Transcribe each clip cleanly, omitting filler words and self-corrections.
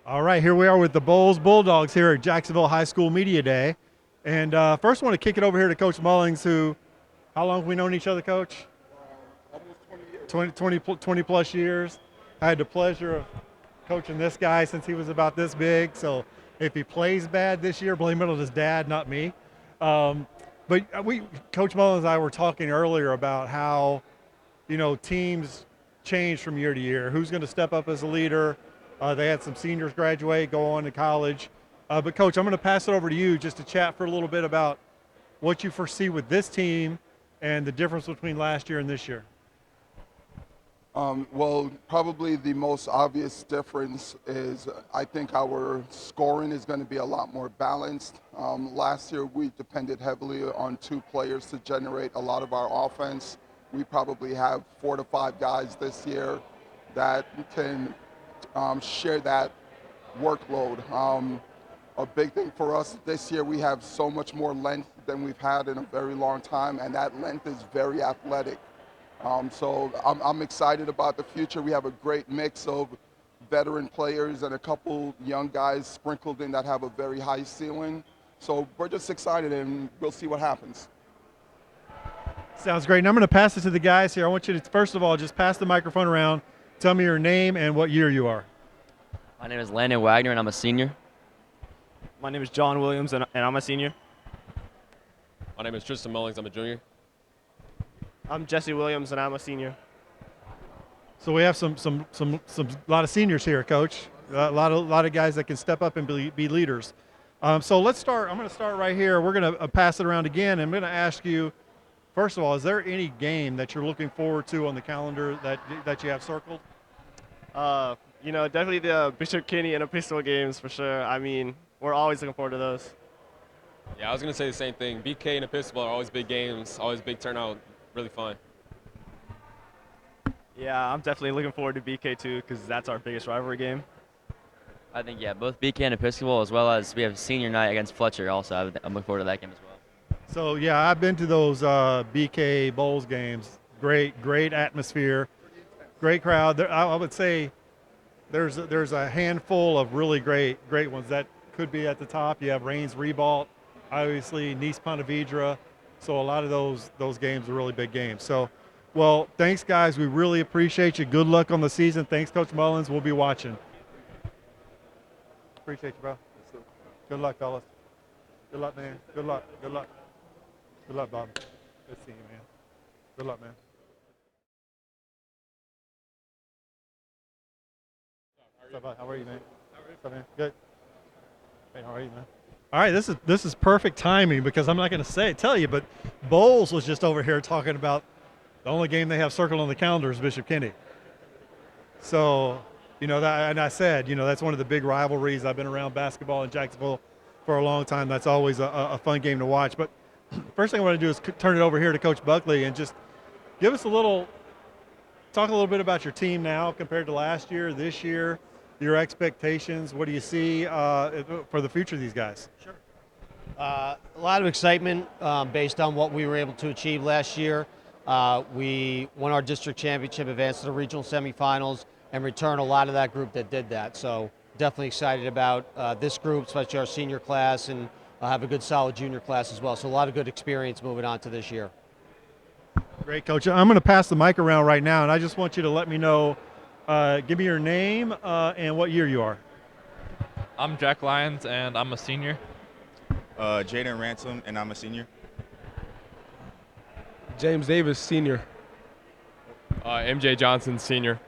All right, here we are with the Bulls Bulldogs here at Jacksonville High School Media Day. And first, I want to kick it over here to Coach Mullings, who, how long have we known each other, Coach? Almost 20 years. 20 plus years. I had the pleasure of coaching this guy since he was about this big. So if he plays bad this year, blame it on his dad, not me. But Coach Mullins and I were talking earlier about how, teams change from year to year. Who's going to step up as a leader? They had some seniors graduate, go on to college. But Coach, I'm going to pass it over to you just to chat for a little bit about what you foresee with this team and the difference between last year and this year. Well, probably the most obvious difference is I think our scoring is going to be a lot more balanced. Last year, we depended heavily on two players to generate a lot of our offense. We probably have 4 to 5 guys this year that can share that workload. A big thing for us this year, we have so much more length than we've had in a very long time, and that length is very athletic. So I'm excited about the future. We have a great mix of veteran players and a couple young guys sprinkled in that have a very high ceiling. So we're just excited, and we'll see what happens. Sounds great. And I'm going to pass it to the guys here. I want you to, first of all, just pass the microphone around. Tell me your name and what year you are. My name is Landon Wagner, and I'm a senior. My name is John Williams, and I'm a senior. My name is Tristan Mullings. I'm a junior. I'm Jesse Williams, and I'm a senior. So we have some lot of seniors here, Coach. A lot of guys that can step up and be leaders. So let's start. I'm going to start right here. We're going to pass it around again. I'm going to ask you, first of all, is there any game that you're looking forward to on the calendar that you have circled? Definitely the Bishop Kenny and Episcopal games for sure. I mean, we're always looking forward to those. Yeah, I was going to say the same thing. BK and Episcopal are always big games, always big turnout, really fun. Yeah, I'm definitely looking forward to BK too because that's our biggest rivalry game. I think, yeah, both BK and Episcopal, as well as we have senior night against Fletcher also. I'm looking forward to that game as well. So, yeah, I've been to those BK Bowls games. Great atmosphere, great crowd. I would say there's a handful of really great ones that could be at the top. You have Reigns Ribault, obviously Nice Ponte Vedra. So a lot of those games are really big games. So, well, thanks, guys. We really appreciate you. Good luck on the season. Thanks, Coach Mullins. We'll be watching. Appreciate you, bro. Good luck, fellas. Good luck, man. Good luck, Bob. Good seeing you, man. Good luck, man. What's up, how are you, man? What's up, man? Good. Hey, how are you, man? All right, this is perfect timing because I'm not going to tell you, but Bowles was just over here talking about the only game they have circled on the calendar is Bishop Kenny. So, and I said, that's one of the big rivalries. I've been around basketball in Jacksonville for a long time. That's always a fun game to watch. But first thing I want to do is turn it over here to Coach Buckley and just give us talk a little bit about your team now compared to last year, this year. Your expectations, what do you see for the future of these guys? Sure. A lot of excitement based on what we were able to achieve last year. We won our district championship, advanced to the regional semifinals, and returned a lot of that group that did that. So definitely excited about this group, especially our senior class, and have a good solid junior class as well. So a lot of good experience moving on to this year. Great, Coach. I'm going to pass the mic around right now, and I just want you to let me know, give me your name and what year you are. I'm Jack Lyons, and I'm a senior. Jaden Ransom, and I'm a senior. James Davis, senior. MJ Johnson, senior.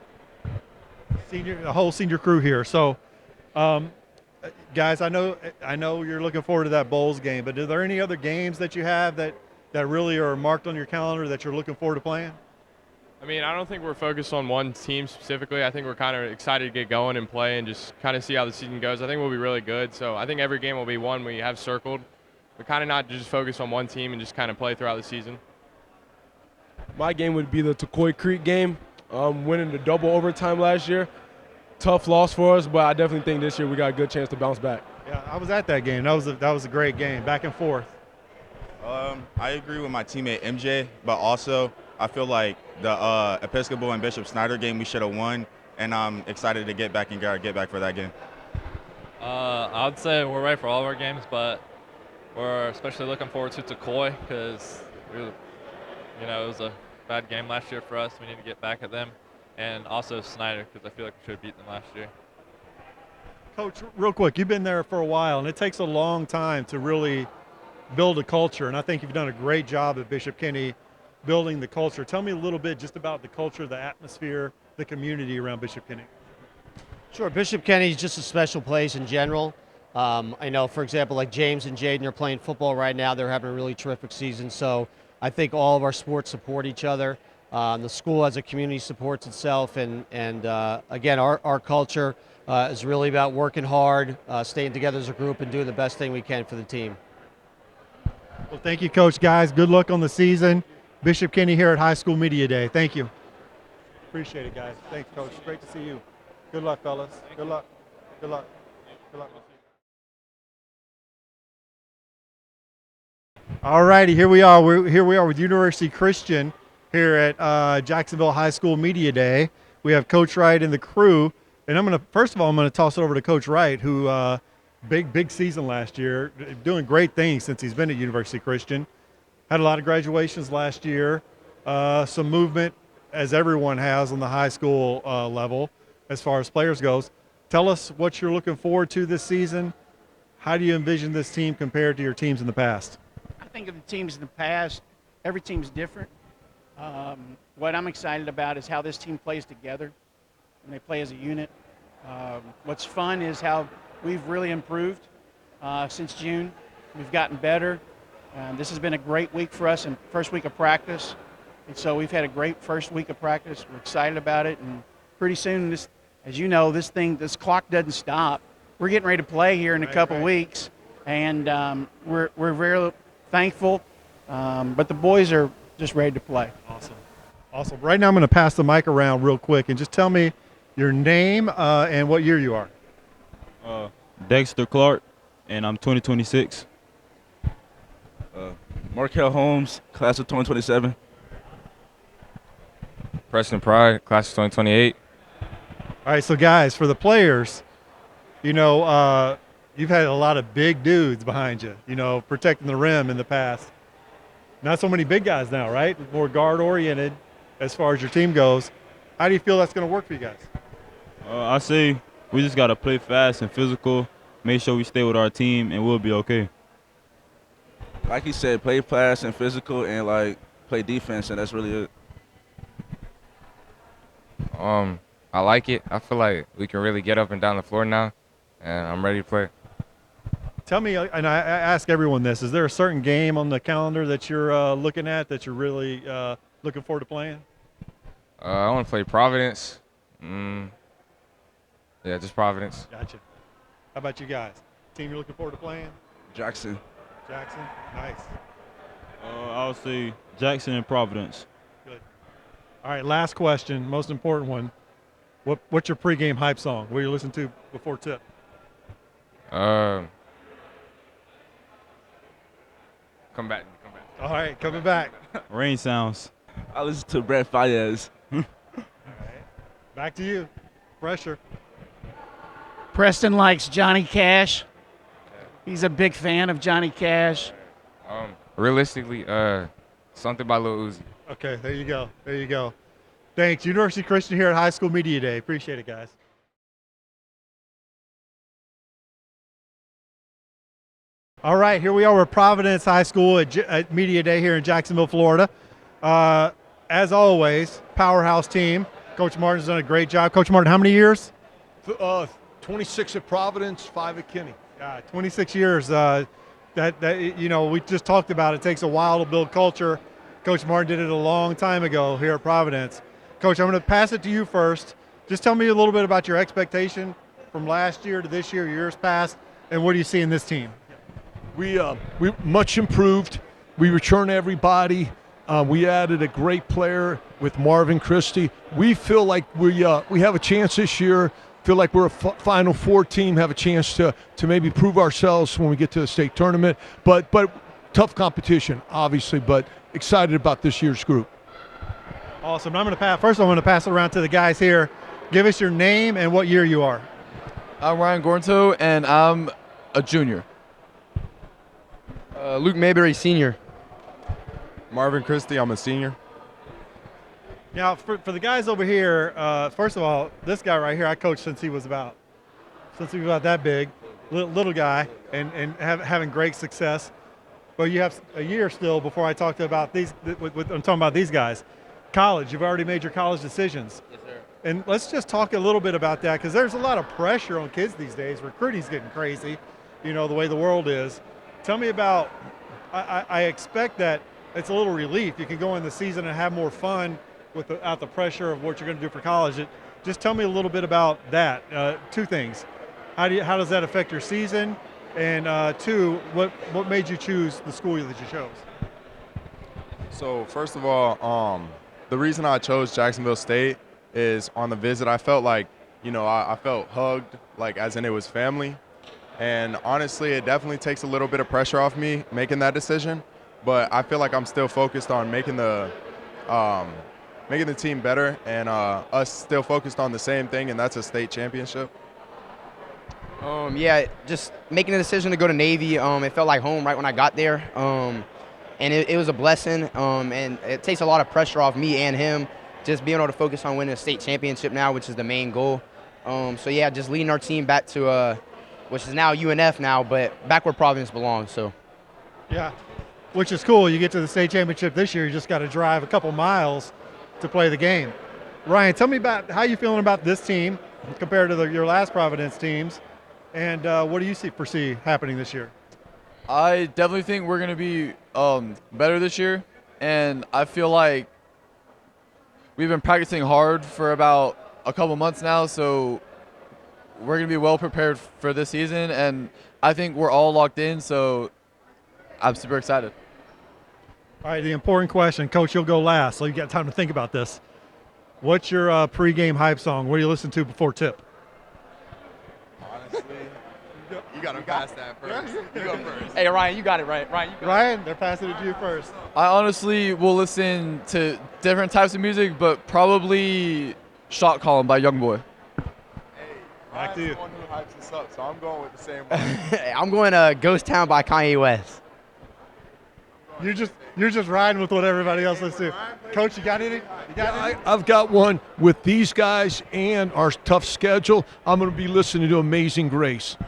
Senior, the whole senior crew here. So, guys, I know you're looking forward to that Bowls game, but are there any other games that you have that really are marked on your calendar that you're looking forward to playing? I mean, I don't think we're focused on one team specifically. I think we're kind of excited to get going and play and just kind of see how the season goes. I think we'll be really good. So I think every game will be one we have circled. We're kind of not just focused on one team and just kind of play throughout the season. My game would be the Tucoy Creek game, winning the double overtime last year. Tough loss for us, but I definitely think this year we got a good chance to bounce back. Yeah, I was at that game. That was a great game, back and forth. I agree with my teammate MJ, but also I feel like the Episcopal and Bishop Snyder game we should have won, and I'm excited to get back for that game. I would say we're ready for all of our games, but we're especially looking forward to Coy because it was a bad game last year for us. We need to get back at them, and also Snyder because I feel like we should have beat them last year. Coach, real quick, you've been there for a while, and it takes a long time to really build a culture, and I think you've done a great job at Bishop Kenny building the culture. Tell me a little bit just about the culture, the atmosphere, the community around Bishop Kenny. Sure, Bishop Kenny is just a special place in general. I know, for example, like James and Jaden are playing football right now. They're having a really terrific season, so I think all of our sports support each other. The school as a community supports itself, and again, our culture is really about working hard, staying together as a group, and doing the best thing we can for the team. Well, thank you, Coach, guys. Good luck on the season. Bishop Kenny here at High School Media Day. Thank you. Appreciate it, guys. Thanks, Coach. Great to see you. Good luck, fellas. Good luck. Good luck. Good luck. All righty, here we are. Here we are with University Christian here at Jacksonville High School Media Day. We have Coach Wright and the crew, and first of all, I'm gonna toss it over to Coach Wright, who big season last year, doing great things since he's been at University Christian. Had a lot of graduations last year, some movement as everyone has on the high school level as far as players goes. Tell us what you're looking forward to this season. How do you envision this team compared to your teams in the past? I think of the teams in the past, every team's different. What I'm excited about is how this team plays together and they play as a unit. What's fun is how we've really improved since June. We've gotten better. This has been a great week for us in first week of practice. And so we've had a great first week of practice. We're excited about it. And pretty soon, as you know, this clock doesn't stop. We're getting ready to play here in a couple weeks. And we're very thankful. But the boys are just ready to play. Awesome. Right now I'm going to pass the mic around real quick and just tell me your name and what year you are. Dexter Clark, and I'm 2026. Markel Holmes, class of 2027. Preston Pride, class of 2028. All right, so guys, for the players, you've had a lot of big dudes behind you, protecting the rim in the past. Not so many big guys now, right? More guard-oriented as far as your team goes. How do you feel that's going to work for you guys? I say we just got to play fast and physical, make sure we stay with our team, and we'll be okay. Like he said, play fast and physical and, play defense, and that's really it. I like it. I feel like we can really get up and down the floor now, and I'm ready to play. Tell me, and I ask everyone this, is there a certain game on the calendar that you're looking at that you're really looking forward to playing? I want to play Providence. Yeah, just Providence. Gotcha. How about you guys? Team you're looking forward to playing? Jackson. Nice. I would say Jackson and Providence. Good. All right, last question, most important one. What's your pregame hype song? What are you listening to before tip? Come back. All right, coming back. Rain Sounds. I listen to Brett Fayez. All right, back to you. Pressure. Preston likes Johnny Cash. He's a big fan of Johnny Cash. Realistically, something by Lil Uzi. Okay, there you go. Thanks. University Christian here at High School Media Day. Appreciate it, guys. All right, here we are with Providence High School at Media Day here in Jacksonville, Florida. As always, powerhouse team. Coach Martin's done a great job. Coach Martin, how many years? 26 at Providence, 5 at Kinney. 26 years. We just talked about it takes a while to build culture. Coach Martin did it a long time ago here at Providence. Coach, I'm going to pass it to you first. Just tell me a little bit about your expectation from last year to this year, years past, and what do you see in this team? We much improved. We return everybody. We added a great player with Marvin Christie. We feel like we have a chance this year. Feel like we're a Final Four team. Have a chance to maybe prove ourselves when we get to the state tournament. But tough competition, obviously. But excited about this year's group. Awesome. I'm going to pass it around to the guys here. Give us your name and what year you are. I'm Ryan Gornto, and I'm a junior. Luke Mayberry, senior. Marvin Christie, I'm a senior. Now, for the guys over here, first of all, this guy right here, I coached since he was about that big, little guy, and having great success. But you have a year still before I talk about these. I'm talking about these guys. College, you've already made your college decisions. Yes, sir. And let's just talk a little bit about that, because there's a lot of pressure on kids these days. Recruiting's getting crazy, the way the world is. Tell me about, I expect that it's a little relief. You can go in the season and have more fun without the pressure of what you're going to do for college. Just tell me a little bit about that. Two things. How does that affect your season? And two, what made you choose the school that you chose? So first of all, the reason I chose Jacksonville State is on the visit, I felt like, I felt hugged, like as in it was family. And honestly, it definitely takes a little bit of pressure off me making that decision. But I feel like I'm still focused on making the team better, and us still focused on the same thing, and that's a state championship. Yeah, just making the decision to go to Navy, it felt like home right when I got there. And it was a blessing, and it takes a lot of pressure off me and him, just being able to focus on winning a state championship now, which is the main goal. So yeah, just leading our team back to, which is now UNF now, but back where Providence belongs, so. Yeah, which is cool. You get to the state championship this year, you just got to drive a couple miles to play the game. Ryan, tell me about how you feeling about this team compared to your last Providence teams, and what do you foresee happening this year? I definitely think we're going to be better this year, and I feel like we've been practicing hard for about a couple months now, so we're going to be well prepared for this season, and I think we're all locked in, so I'm super excited. All right, the important question. Coach, you'll go last, so you got time to think about this. What's your pregame hype song? What do you listen to before tip? Honestly, you got to pass that first. You go first. Hey, Ryan, you got it right. Ryan, they're passing it to you first. I honestly will listen to different types of music, but probably Shot Calling by Youngboy. Back to you. I'm the one who hypes this up, so I'm going with the same one. I'm going to Ghost Town by Kanye West. You're just riding with what everybody else is too. Coach, you got any? I've got one with these guys and our tough schedule. I'm going to be listening to Amazing Grace.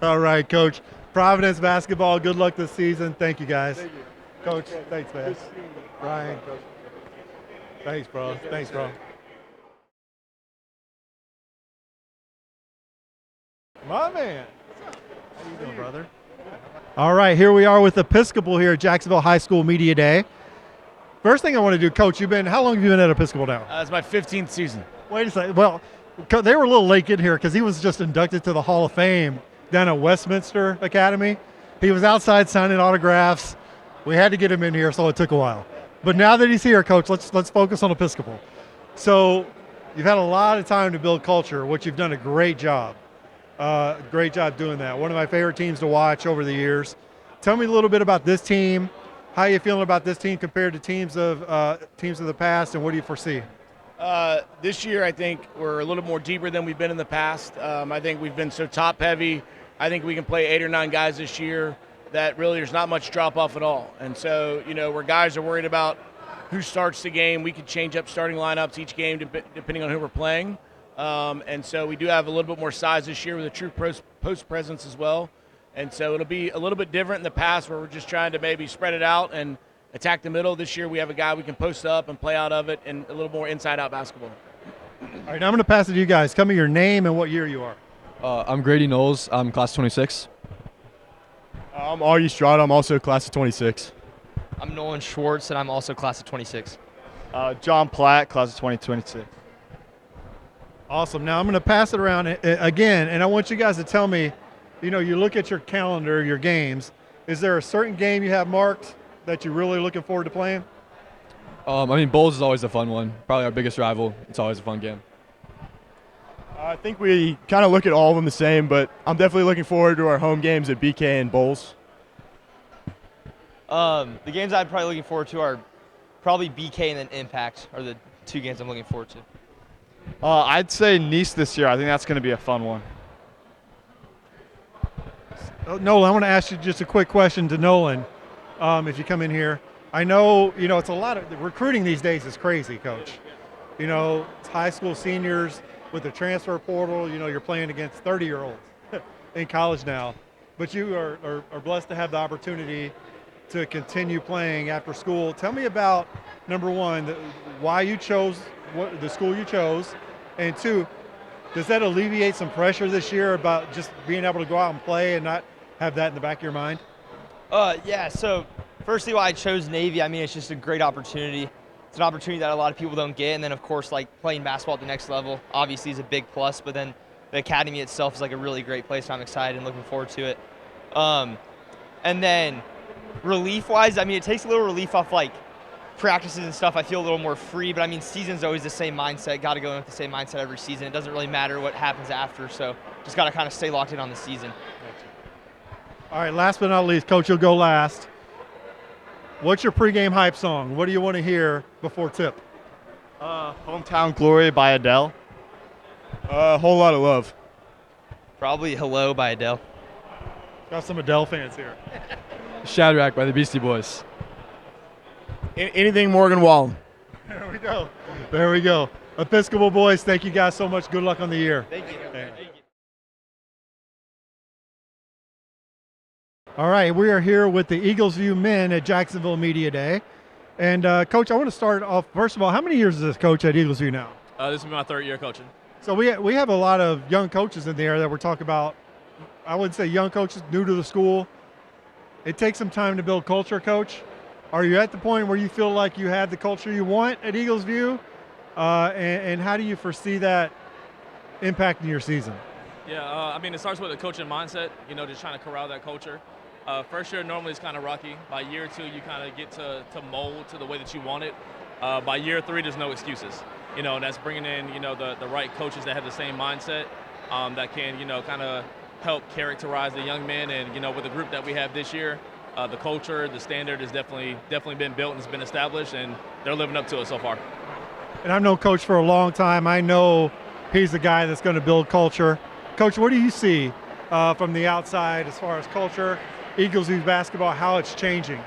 All right, Coach. Providence basketball, good luck this season. Thank you, guys. Thank you. Coach, thanks, man. Ryan. Thanks, bro. Thanks, bro. My man. How you doing, brother? All right, here we are with Episcopal here at Jacksonville High School Media Day. First thing I want to do, Coach, how long have you been at Episcopal now? It's my 15th season. Wait a second. Well, they were a little late in here because he was just inducted to the Hall of Fame down at Westminster Academy. He was outside signing autographs. We had to get him in here, so it took a while. But now that he's here, Coach, let's focus on Episcopal. So you've had a lot of time to build culture, which you've done a great job. Great job doing that. One of my favorite teams to watch over the years. Tell me a little bit about this team. How are you feeling about this team compared to teams of the past, and what do you foresee? This year, I think we're a little more deeper than we've been in the past. I think we've been so top heavy. I think we can play 8 or 9 guys this year that really there's not much drop off at all. And so, where guys are worried about who starts the game, we could change up starting lineups each game depending on who we're playing. And so we do have a little bit more size this year with a true post presence as well. And so it'll be a little bit different in the past where we're just trying to maybe spread it out and attack the middle. This year we have a guy we can post up and play out of it, and a little more inside-out basketball. All right, now I'm going to pass it to you guys. Tell me your name and what year you are. I'm Grady Knowles. I'm class 26. I'm Artie Strada. I'm also class of 26. I'm Nolan Schwartz, and I'm also class of 26. John Platt, class of 2026. Awesome. Now I'm going to pass it around again, and I want you guys to tell me, you look at your calendar, your games. Is there a certain game you have marked that you're really looking forward to playing? Bowls is always a fun one. Probably our biggest rival. It's always a fun game. I think we kind of look at all of them the same, but I'm definitely looking forward to our home games at BK and Bowls. The games I'm probably looking forward to are probably BK and then Impact are the 2 games I'm looking forward to. I'd say Nice this year. I think that's going to be a fun one. Nolan, I want to ask you just a quick question to Nolan, if you come in here. I know, it's a lot of recruiting these days is crazy, Coach. It's high school seniors with the transfer portal. You're playing against 30-year-olds in college now. But you are blessed to have the opportunity to continue playing after school. Tell me about, number one, why you chose the school you chose, and two, does that alleviate some pressure this year about just being able to go out and play and not have that in the back of your mind? Yeah, so firstly, why I chose Navy, I mean, it's just a great opportunity. It's an opportunity that a lot of people don't get, and then, of course, like playing basketball at the next level obviously is a big plus, but then the academy itself is like a really great place. I'm excited and looking forward to it. And then relief-wise, I mean, it takes a little relief off like practices and stuff. I feel a little more free, but I mean, season's always the same mindset. Got to go in with the same mindset every season. It doesn't really matter what happens after, so just got to kind of stay locked in on the season. All right, last but not least, Coach, you'll go last. What's your pregame hype song? What do you want to hear before tip? Hometown Glory by Adele. Whole lot of love. Probably Hello by Adele. Got some Adele fans here. Shadrach by the Beastie Boys. Anything Morgan Wallen. There we go. There we go. Episcopal boys, thank you guys so much. Good luck on the year. Thank you. Thank you. All right, we are here with the Eagles View men at Jacksonville Media Day. And Coach, I want to start off, first of all, how many years is this coach at Eagles View now? This will be my third year coaching. So we have a lot of young coaches in there that we're talking about. I wouldn't say young coaches, new to the school. It takes some time to build culture, Coach. Are you at the point where you feel like you have the culture you want at Eagles View? And how do you foresee that impacting your season? Yeah, I mean, it starts with a coaching mindset, just trying to corral that culture. First year normally is kind of rocky. By year two, you kind of get to mold to the way that you want it. By year three, there's no excuses. And that's bringing in, the right coaches that have the same mindset that can, kind of help characterize the young men. And, with the group that we have this year, the culture, the standard has definitely been built and it's been established, and they're living up to it so far. And I've known Coach for a long time. I know he's the guy that's going to build culture. Coach, what do you see from the outside as far as culture, Eagles View basketball, how it's changing?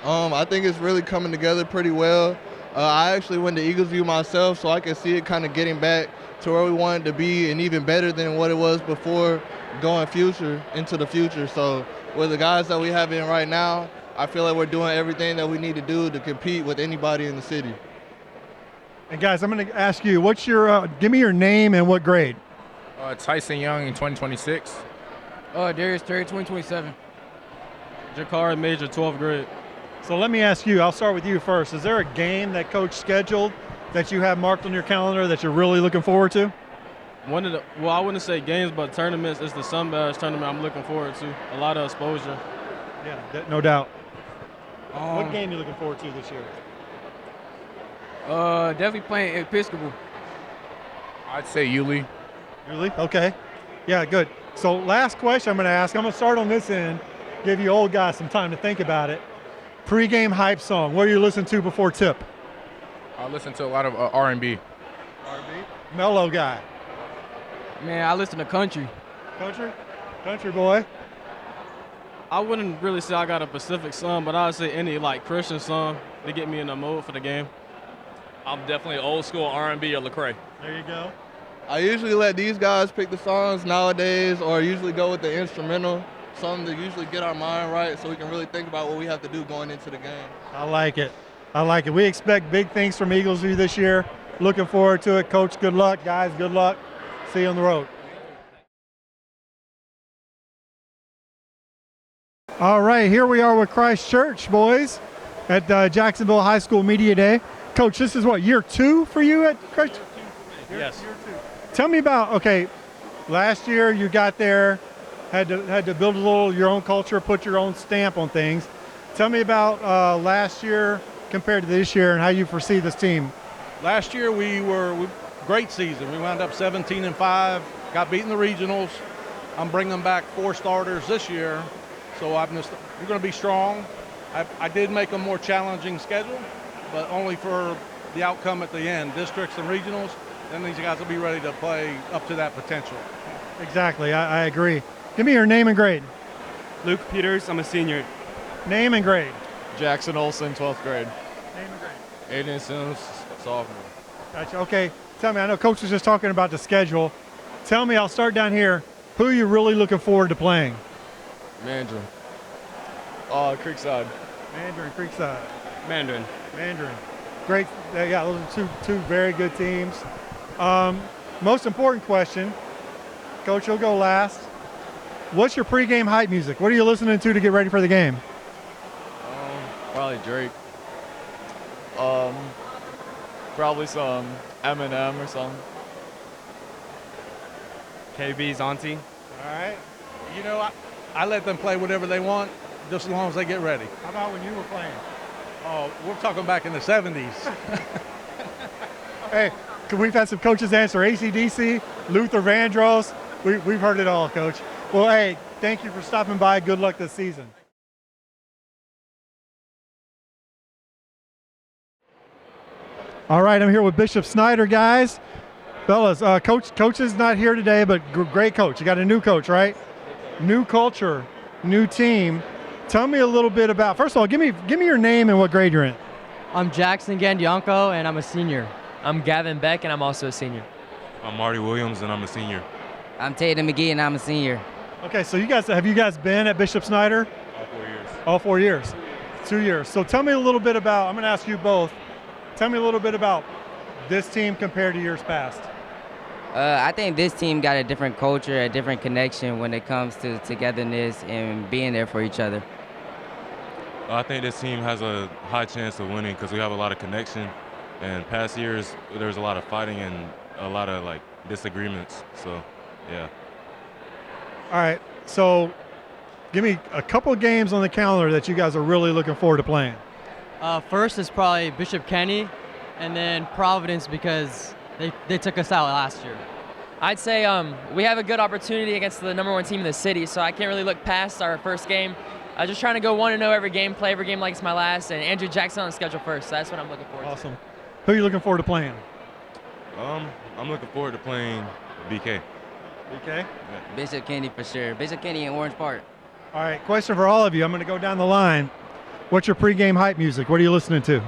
I think it's really coming together pretty well. I actually went to Eagles View myself, so I can see it kind of getting back to where we wanted to be and even better than what it was before going into the future. So with the guys that we have in right now, I feel like we're doing everything that we need to do to compete with anybody in the city. And guys, I'm going to ask you, what's your, give me your name and what grade? Tyson Young in 2026. Darius Terry, 2027. Jakari Major, 12th grade. So let me ask you, I'll start with you first. Is there a game that Coach scheduled that you have marked on your calendar that you're really looking forward to? I wouldn't say games, but tournaments. It's the Sun Bears tournament I'm looking forward to. A lot of exposure. Yeah, no doubt. What game are you looking forward to this year? Definitely playing Episcopal. I'd say Yulee. Yulee? Okay. Yeah, good. So last question I'm going to ask. I'm going to start on this end, give you old guys some time to think about it. Pre-game hype song. What are you listening to before tip? I listen to a lot of R&B. R&B? Mellow guy. Man, I listen to country. Country? Country boy. I wouldn't really say I got a specific song, but I'd say any like Christian song to get me in the mood for the game. I'm definitely old school R&B or Lecrae. There you go. I usually let these guys pick the songs nowadays, or usually go with the instrumental, something to usually get our mind right so we can really think about what we have to do going into the game. I like it. I like it. We expect big things from Eagles View this year. Looking forward to it. Coach, good luck. Guys, good luck. See you on the road. All right, here we are with Christ Church, boys, at Jacksonville High School Media Day. Coach, this is what, year 2 for you at Christ? Yes. Year 2. Tell me about, okay, last year you got there, had to build a little your own culture, put your own stamp on things. Tell me about last year compared to this year and how you foresee this team. Last year we great season. We wound up 17-5, got beaten the regionals. I'm bringing back 4 starters this year, so we're going to be strong. I did make a more challenging schedule, but only for the outcome at the end. Districts and regionals, then these guys will be ready to play up to that potential. Exactly, I agree. Give me your name and grade. Luke Peters, I'm a senior. Name and grade. Jackson Olson, 12th grade. Name and grade. Aiden Sims, sophomore. Gotcha. Okay, tell me, I know Coach was just talking about the schedule. Tell me, I'll start down here. Who are you really looking forward to playing? Mandarin. Creekside. Mandarin, Creekside. Mandarin. Mandarin. Great. Yeah, those are two very good teams. Most important question, Coach, you'll go last. What's your pregame hype music? What are you listening to get ready for the game? Probably Drake. Probably some Eminem or something. KB's auntie. All right. You know, I let them play whatever they want, just as long as they get ready. How about when you were playing? Oh, we're talking back in the 70s. Hey, we've had some coaches answer AC/DC, Luther Vandross. We've heard it all, Coach. Well, hey, thank you for stopping by. Good luck this season. All right, I'm here with Bishop Snyder, guys. Fellas, Coach is not here today, but great coach. You got a new coach, right? New culture, new team. Tell me a little bit about, first of all, give me your name and what grade you're in. I'm Jackson Gandianco, and I'm a senior. I'm Gavin Beck, and I'm also a senior. I'm Marty Williams, and I'm a senior. I'm Tatum McGee, and I'm a senior. Okay, so have you guys been at Bishop Snyder? All 4 years. All 4 years. 2 years. So tell me a little bit about, I'm going to ask you both, tell me a little bit about this team compared to years past. I think this team got a different culture, a different connection when it comes to togetherness and being there for each other. I think this team has a high chance of winning because we have a lot of connection. And past years, there's a lot of fighting and a lot of disagreements. So, yeah. All right. So, give me a couple of games on the calendar that you guys are really looking forward to playing. First is probably Bishop Kenny, and then Providence because they took us out last year. I'd say we have a good opportunity against the #1 team in the city, so I can't really look past our first game. I'm just trying to go 1-0 every game, play every game like it's my last, and Andrew Jackson on the schedule first. So that's what I'm looking forward to. Awesome. Who are you looking forward to playing? I'm looking forward to playing BK. BK? Yeah. Bishop Kenny for sure. Bishop Kenny in Orange Park. All right, question for all of you. I'm going to go down the line. What's your pregame hype music? What are you listening to?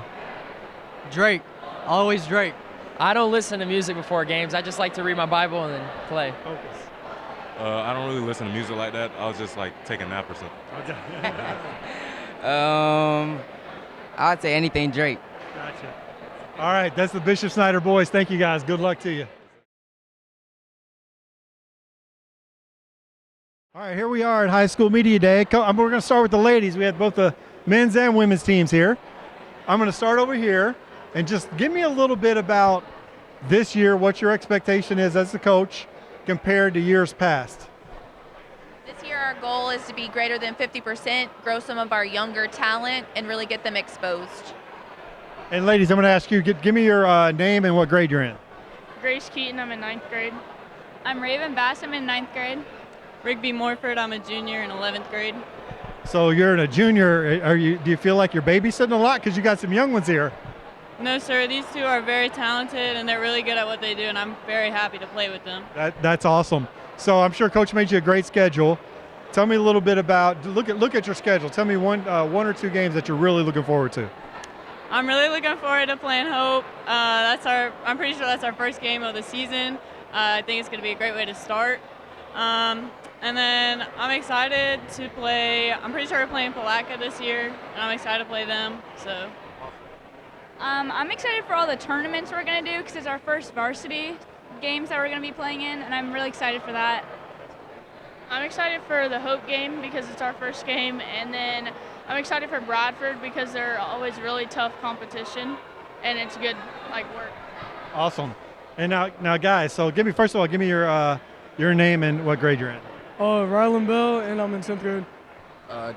Drake. Always Drake. I don't listen to music before games. I just like to read my Bible and then play. Focus. I don't really listen to music like that. I'll just take a nap or something. I'd say anything Drake. Gotcha. All right, that's the Bishop Snyder boys. Thank you, guys. Good luck to you. All right, here we are at High School Media Day. We're going to start with the ladies. We had both the men's and women's teams here. I'm going to start over here and just give me a little bit about this year, what your expectation is as a coach compared to years past. This year our goal is to be greater than 50%, grow some of our younger talent, and really get them exposed. And ladies, I'm going to ask you, give me your name and what grade you're in. Grace Keaton, I'm in 9th grade. I'm Raven Bass, I'm in 9th grade. Rigby Morford, I'm a junior in 11th grade. So you're a junior. Do you feel like you're babysitting a lot because you got some young ones here? No, sir. These two are very talented, and they're really good at what they do, and I'm very happy to play with them. That's awesome. So I'm sure Coach made you a great schedule. Tell me a little bit about, look at your schedule. Tell me one or two games that you're really looking forward to. I'm really looking forward to playing Hope. I'm pretty sure that's our first game of the season. I think it's going to be a great way to start. And then I'm excited to play, I'm pretty sure we're playing Palatka this year, and I'm excited to play them, so. I'm excited for all the tournaments we're going to do because it's our first varsity games that we're going to be playing in, and I'm really excited for that. I'm excited for the Hope game because it's our first game, and then I'm excited for Bradford because they're always really tough competition, and it's good work. Awesome. And now guys, so first of all, give me your name and what grade you're in. Rylan Bell, and I'm in 10th grade.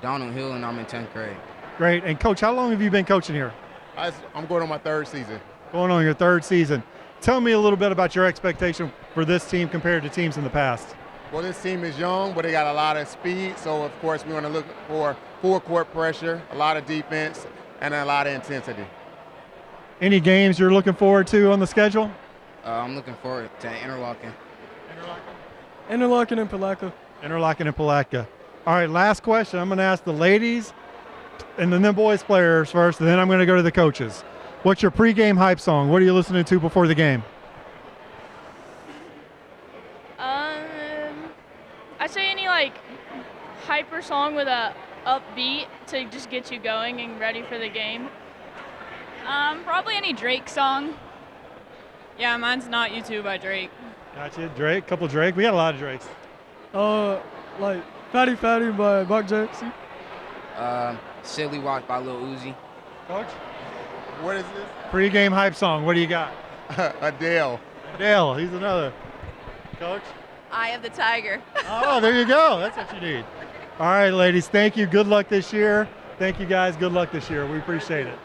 Donald Hill, and I'm in 10th grade. Great. And Coach, how long have you been coaching here? I'm going on my 3rd season. Going on your 3rd season. Tell me a little bit about your expectation for this team compared to teams in the past. Well, this team is young, but they got a lot of speed. So, of course, we want to look for full court pressure, a lot of defense, and a lot of intensity. Any games you're looking forward to on the schedule? I'm looking forward to Interlochen. Interlochen and Palatka. Interlochen and Palatka. All right, last question. I'm going to ask the ladies and then the boys players first, and then I'm going to go to the coaches. What's your pregame hype song? What are you listening to before the game? I'd say any like hyper song with a upbeat to just get you going and ready for the game. Probably any Drake song. Yeah, mine's Not You Too by Drake. Gotcha. Drake, couple Drake. We got a lot of Drakes. Like Fatty Fatty by Mark Jackson. Silly Walk by Lil Uzi. Coach? What is this? Pregame hype song. What do you got? Adele. Adele. He's another. Coach? Eye of the Tiger. Oh, there you go. That's what you need. All right, ladies. Thank you. Good luck this year. Thank you, guys. Good luck this year. We appreciate it.